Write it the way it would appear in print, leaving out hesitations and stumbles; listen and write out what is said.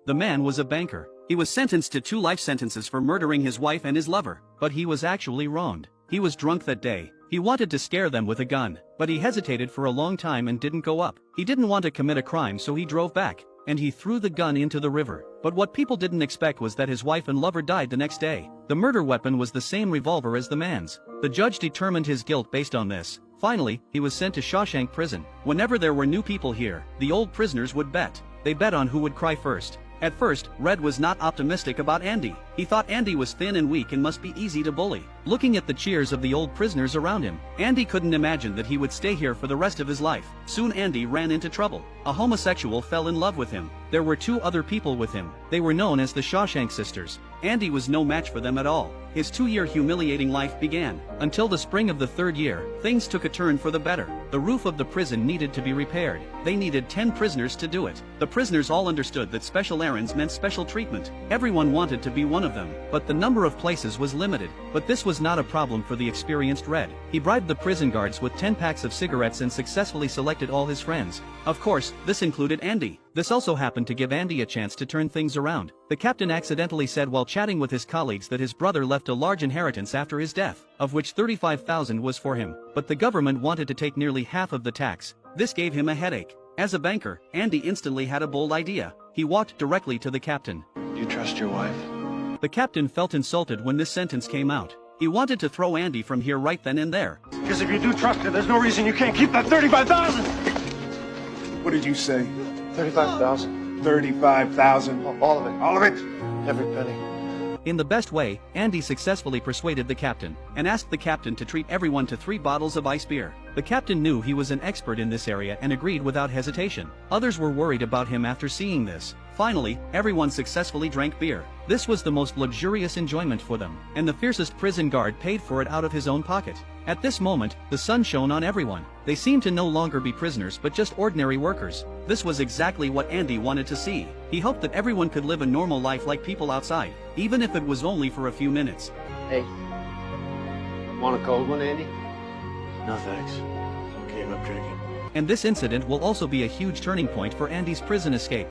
The man was a banker. He was sentenced to 2 life sentences for murdering his wife and his lover, but he was actually wronged. He was drunk that day. He wanted to scare them with a gun, but he hesitated for a long time and didn't go up. He didn't want to commit a crime, so he drove back, and he threw the gun into the river. But what people didn't expect was that his wife and lover died the next day. The murder weapon was the same revolver as the man's. The judge determined his guilt based on this. Finally, he was sent to Shawshank prison. Whenever there were new people here, the old prisoners would bet. They bet on who would cry first. At first, Red was not optimistic about Andy. He thought Andy was thin and weak and must be easy to bully. Looking at the cheers of the old prisoners around him, Andy couldn't imagine that he would stay here for the rest of his life. Soon Andy ran into trouble. A homosexual fell in love with him. There were 2 other people with him. They were known as the Shawshank sisters. Andy was no match for them at all. His 2-year humiliating life began. Until the spring of the 3rd year, things took a turn for the better. The roof of the prison needed to be repaired. They needed 10 prisoners to do it. The prisoners all understood that special errands meant special treatment. Everyone wanted to be one of them, but the number of places was limited. But this was not a problem for the experienced Red. He bribed the prison guards with 10 packs of cigarettes and successfully selected all his friends. Of course, this included Andy. This also happened to give Andy a chance to turn things around. The captain accidentally said while chatting with his colleagues that his brother left a large inheritance after his death, of which $35,000 was for him, but the government wanted to take nearly half of the tax. This gave him a headache. As a banker, Andy instantly had a bold idea. He walked directly to the captain. You trust your wife? The captain felt insulted when this sentence came out. He wanted to throw Andy from here right then and there. Because if you do trust her, there's no reason you can't keep that $35,000! What did you say? 35,000. 35,000. All of it. All of it? Every penny. In the best way, Andy successfully persuaded the captain, and asked the captain to treat everyone to 3 bottles of ice beer. The captain knew he was an expert in this area and agreed without hesitation. Others were worried about him after seeing this. Finally, everyone successfully drank beer. This was the most luxurious enjoyment for them, and the fiercest prison guard paid for it out of his own pocket. At this moment, the sun shone on everyone. They seemed to no longer be prisoners but just ordinary workers. This was exactly what Andy wanted to see. He hoped that everyone could live a normal life like people outside, even if it was only for a few minutes. Hey, want a cold one, Andy? No thanks. It's okay, I'm drinking. And this incident will also be a huge turning point for Andy's prison escape.